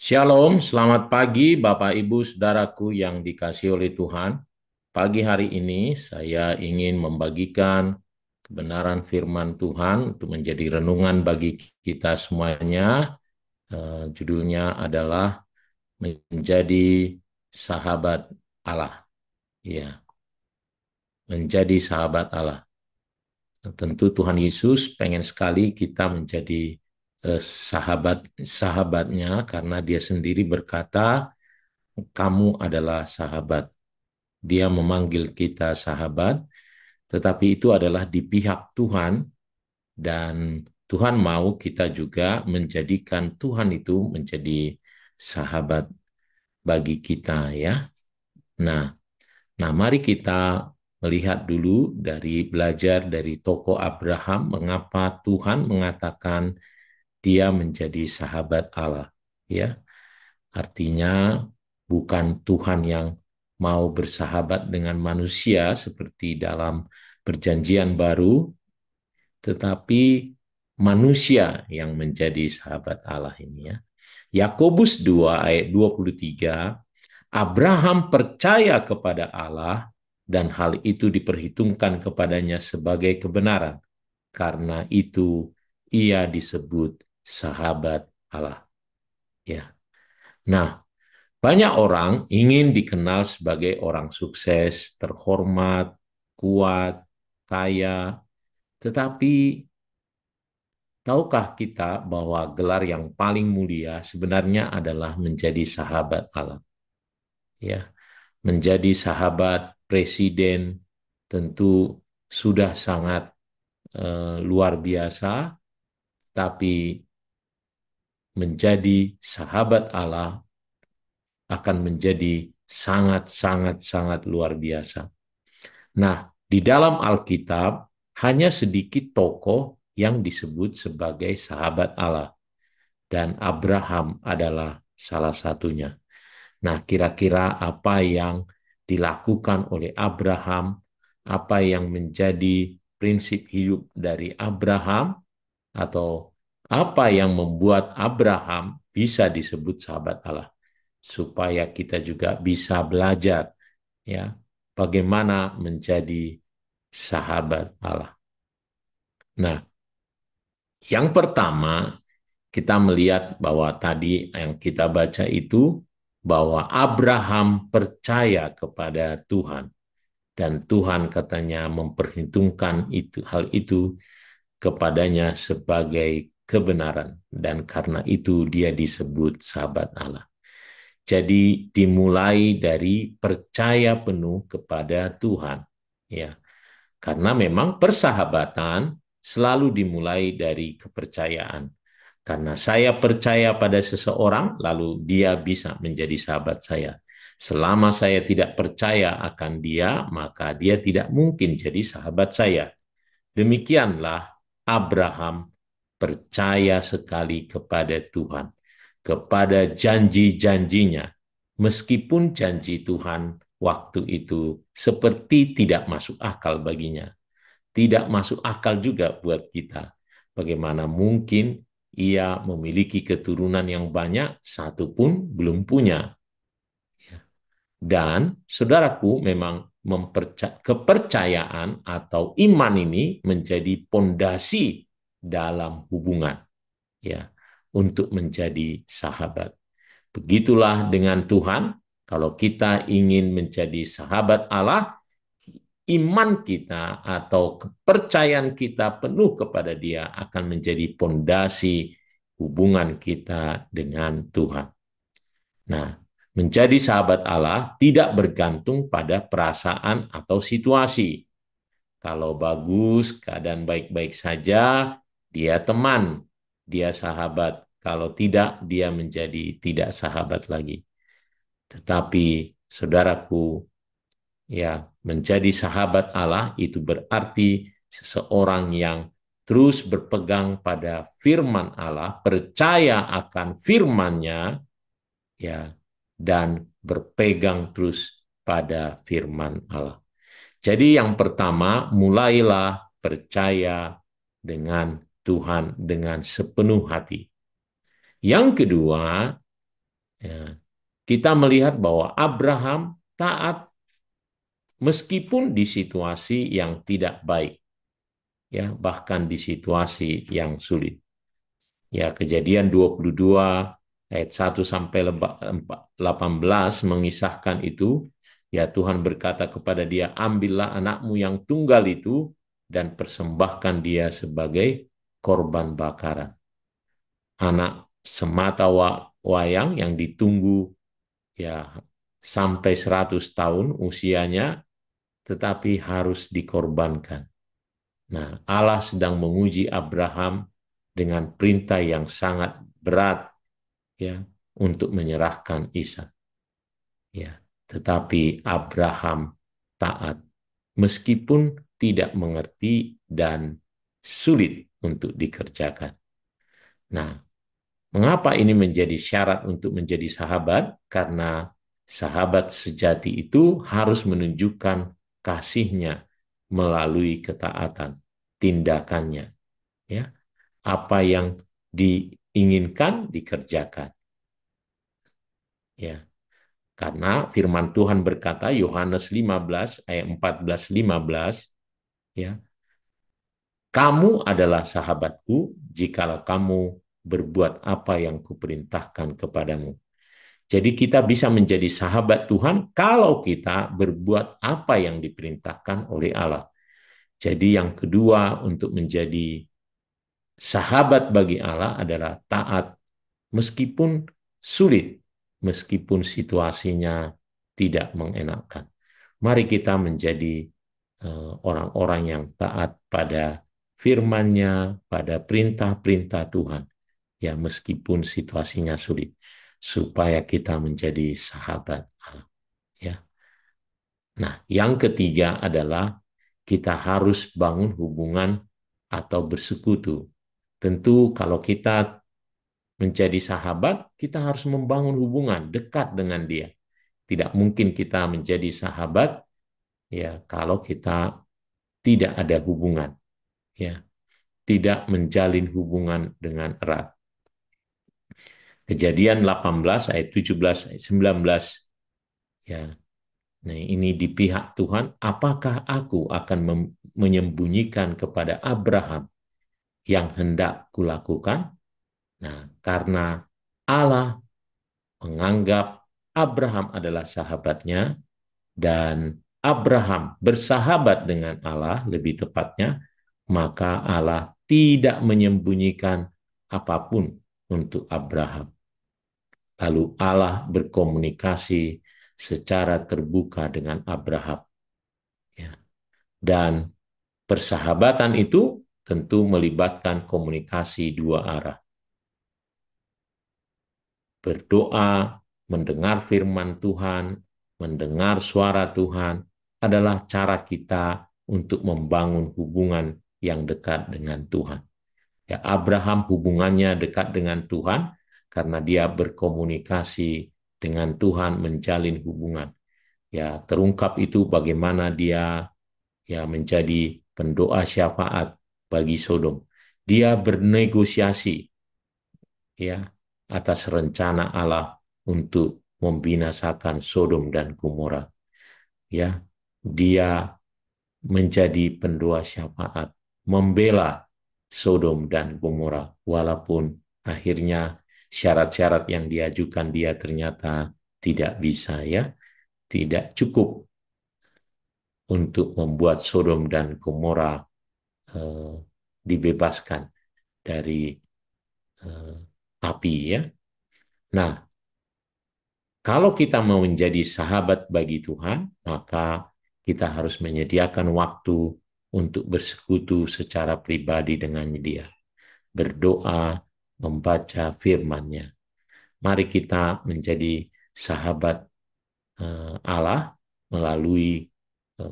Shalom, selamat pagi Bapak Ibu Saudaraku yang dikasihi oleh Tuhan. Pagi hari ini saya ingin membagikan kebenaran firman Tuhan untuk menjadi renungan bagi kita semuanya. Judulnya adalah menjadi sahabat Allah. Ya, menjadi sahabat Allah. Tentu Tuhan Yesus pengen sekali kita menjadi sahabatnya karena dia sendiri berkata, kamu adalah sahabat. Dia memanggil kita sahabat, tetapi itu adalah di pihak Tuhan, dan Tuhan mau kita juga menjadikan Tuhan itu menjadi sahabat bagi kita, ya. Nah, mari kita melihat dulu dari belajar dari tokoh Abraham, mengapa Tuhan mengatakan dia menjadi sahabat Allah, ya. Artinya bukan Tuhan yang mau bersahabat dengan manusia seperti dalam perjanjian baru, tetapi manusia yang menjadi sahabat Allah ini, ya. Yakobus 2 ayat 23, Abraham percaya kepada Allah dan hal itu diperhitungkan kepadanya sebagai kebenaran. Karena itu ia disebut sahabat Allah. Ya. Nah, banyak orang ingin dikenal sebagai orang sukses, terhormat, kuat, kaya, tetapi tahukah kita bahwa gelar yang paling mulia sebenarnya adalah menjadi sahabat Allah? Ya, menjadi sahabat presiden tentu sudah sangat luar biasa, tapi menjadi sahabat Allah akan menjadi sangat luar biasa. Nah, di dalam Alkitab hanya sedikit tokoh yang disebut sebagai sahabat Allah, dan Abraham adalah salah satunya. Nah, kira-kira apa yang dilakukan oleh Abraham, apa yang menjadi prinsip hidup dari Abraham, atau apa yang membuat Abraham bisa disebut sahabat Allah, supaya kita juga bisa belajar, ya, bagaimana menjadi sahabat Allah. Nah, yang pertama kita melihat bahwa tadi yang kita baca itu bahwa Abraham percaya kepada Tuhan, dan Tuhan katanya memperhitungkan hal itu kepadanya sebagai kebenaran, dan karena itu dia disebut sahabat Allah. Jadi dimulai dari percaya penuh kepada Tuhan, ya. Karena memang persahabatan selalu dimulai dari kepercayaan. Karena saya percaya pada seseorang, lalu dia bisa menjadi sahabat saya. Selama saya tidak percaya akan dia, maka dia tidak mungkin jadi sahabat saya. Demikianlah Abraham percaya sekali kepada Tuhan, kepada janji-janjinya, meskipun janji Tuhan waktu itu seperti tidak masuk akal baginya. Tidak masuk akal juga buat kita. Bagaimana mungkin ia memiliki keturunan yang banyak, satu pun belum punya. Dan saudaraku, memang kepercayaan atau iman ini menjadi pondasi dalam hubungan, ya, untuk menjadi sahabat. Begitulah dengan Tuhan. Kalau kita ingin menjadi sahabat Allah, iman kita atau kepercayaan kita penuh kepada Dia akan menjadi pondasi hubungan kita dengan Tuhan. Nah, menjadi sahabat Allah tidak bergantung pada perasaan atau situasi. Kalau bagus, keadaan baik-baik saja, dia teman, dia sahabat. Kalau tidak, dia menjadi tidak sahabat lagi. Tetapi, saudaraku, ya, menjadi sahabat Allah itu berarti seseorang yang terus berpegang pada firman Allah, percaya akan firman-Nya, ya, dan berpegang terus pada firman Allah. Jadi yang pertama, mulailah percaya dengan Tuhan dengan sepenuh hati. Yang kedua, Ya. Kita melihat bahwa Abraham taat meskipun di situasi yang tidak baik, ya, bahkan di situasi yang sulit. Ya, Kejadian 22 ayat 1 sampai 18 mengisahkan itu. Ya, Tuhan berkata kepada dia, ambillah anakmu yang tunggal itu dan persembahkan dia sebagai korban bakaran. Anak semata wayang yang ditunggu ya sampai 100 tahun usianya, tetapi harus dikorbankan. Nah, Allah sedang menguji Abraham dengan perintah yang sangat berat ya untuk menyerahkan Ishak. Ya, tetapi Abraham taat meskipun tidak mengerti dan sulit untuk dikerjakan. Nah, mengapa ini menjadi syarat untuk menjadi sahabat? Karena sahabat sejati itu harus menunjukkan kasihnya melalui ketaatan, tindakannya. Ya, apa yang diinginkan dikerjakan. Ya, karena firman Tuhan berkata Yohanes 15 ayat 14-15, ya, kamu adalah sahabatku jikalau kamu berbuat apa yang kuperintahkan kepadamu. Jadi kita bisa menjadi sahabat Tuhan kalau kita berbuat apa yang diperintahkan oleh Allah. Jadi yang kedua untuk menjadi sahabat bagi Allah adalah taat meskipun sulit, meskipun situasinya tidak mengenakkan. Mari kita menjadi orang-orang yang taat pada firman-Nya, pada perintah-perintah Tuhan, ya meskipun situasinya sulit, supaya kita menjadi sahabat Allah. Ya. Nah, yang ketiga adalah kita harus bangun hubungan atau bersekutu. Tentu kalau kita menjadi sahabat, kita harus membangun hubungan dekat dengan dia. Tidak mungkin kita menjadi sahabat ya kalau kita tidak ada hubungan, ya, tidak menjalin hubungan dengan erat. Kejadian 18 ayat 17 ayat 19, ya. Nah, ini di pihak Tuhan, apakah aku akan menyembunyikan kepada Abraham yang hendak kulakukan? Nah, karena Allah menganggap Abraham adalah sahabatnya dan Abraham bersahabat dengan Allah, lebih tepatnya, maka Allah tidak menyembunyikan apapun untuk Abraham. Lalu Allah berkomunikasi secara terbuka dengan Abraham. Ya. Dan persahabatan itu tentu melibatkan komunikasi dua arah. Berdoa, mendengar firman Tuhan, mendengar suara Tuhan adalah cara kita untuk membangun hubungan yang dekat dengan Tuhan. Ya, Abraham hubungannya dekat dengan Tuhan karena dia berkomunikasi dengan Tuhan, menjalin hubungan. Ya, terungkap itu bagaimana dia ya menjadi pendoa syafaat bagi Sodom. Dia bernegosiasi ya atas rencana Allah untuk membinasakan Sodom dan Gomora. Ya, dia menjadi pendoa syafaat, membela Sodom dan Gomora, walaupun akhirnya syarat-syarat yang diajukan dia ternyata tidak bisa, ya, tidak cukup untuk membuat Sodom dan Gomora dibebaskan dari api, ya. Nah, kalau kita mau menjadi sahabat bagi Tuhan, maka kita harus menyediakan waktu untuk bersekutu secara pribadi dengan Dia, berdoa, membaca firman-Nya. Mari kita menjadi sahabat Allah melalui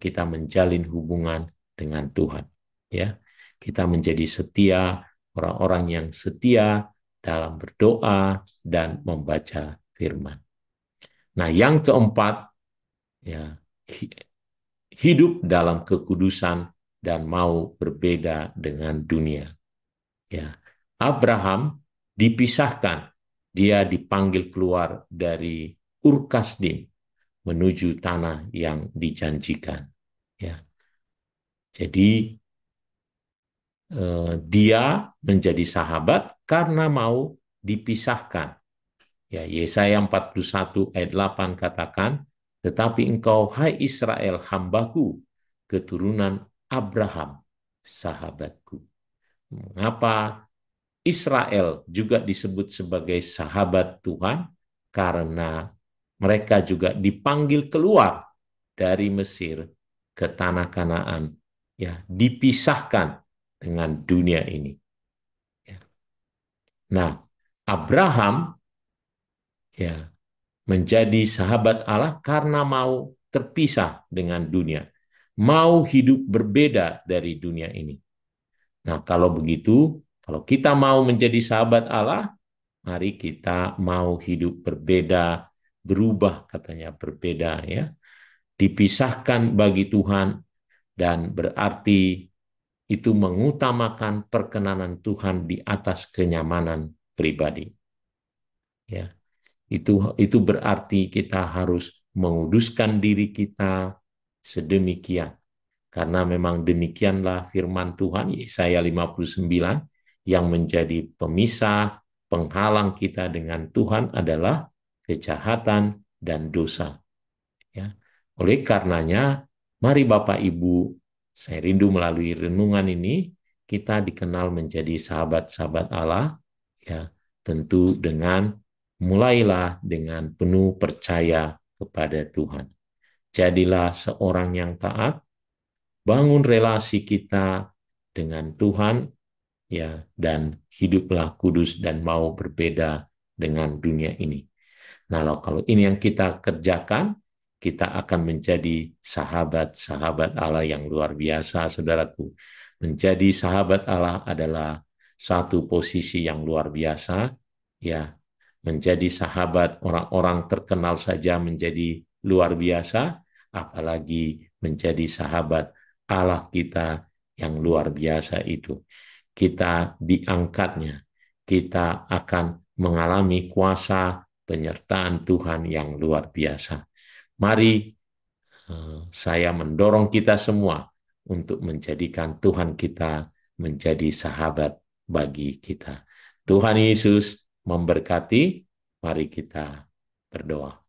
kita menjalin hubungan dengan Tuhan. Ya, kita menjadi setia, orang-orang yang setia dalam berdoa dan membaca firman. Nah, yang keempat, ya, hidup dalam kekudusan dan mau berbeda dengan dunia. Ya, Abraham dipisahkan dia dipanggil keluar dari Ur Kasdim menuju tanah yang dijanjikan. Ya, jadi dia menjadi sahabat karena mau dipisahkan. Ya, Yesaya 41 ayat 8 katakan, tetapi engkau, hai Israel, hambaku, keturunan Abraham, sahabatku. Mengapa Israel juga disebut sebagai sahabat Tuhan? Karena mereka juga dipanggil keluar dari Mesir ke tanah Kanaan, ya, dipisahkan dengan dunia ini. Ya. Nah, Abraham, ya, menjadi sahabat Allah karena mau terpisah dengan dunia, mau hidup berbeda dari dunia ini. Nah, kalau begitu, kalau kita mau menjadi sahabat Allah, mari kita mau hidup berbeda, berubah, katanya berbeda, ya, dipisahkan bagi Tuhan, dan berarti itu mengutamakan perkenanan Tuhan di atas kenyamanan pribadi. Ya, itu berarti kita harus menguduskan diri kita sedemikian. Karena memang demikianlah firman Tuhan, Yesaya 59, yang menjadi pemisah, penghalang kita dengan Tuhan adalah kejahatan dan dosa. Ya. Oleh karenanya, mari Bapak Ibu, saya rindu melalui renungan ini, kita dikenal menjadi sahabat-sahabat Allah, ya, tentu dengan mulailah dengan penuh percaya kepada Tuhan. Jadilah seorang yang taat, bangun relasi kita dengan Tuhan, ya, dan hiduplah kudus dan mau berbeda dengan dunia ini. Nah, kalau ini yang kita kerjakan, kita akan menjadi sahabat-sahabat Allah yang luar biasa, saudaraku. Menjadi sahabat Allah adalah satu posisi yang luar biasa, ya. Menjadi sahabat orang-orang terkenal saja menjadi luar biasa, apalagi menjadi sahabat Allah kita yang luar biasa itu. Kita diangkatnya, kita akan mengalami kuasa penyertaan Tuhan yang luar biasa. Mari saya mendorong kita semua untuk menjadikan Tuhan kita menjadi sahabat bagi kita. Tuhan Yesus memberkati, mari kita berdoa.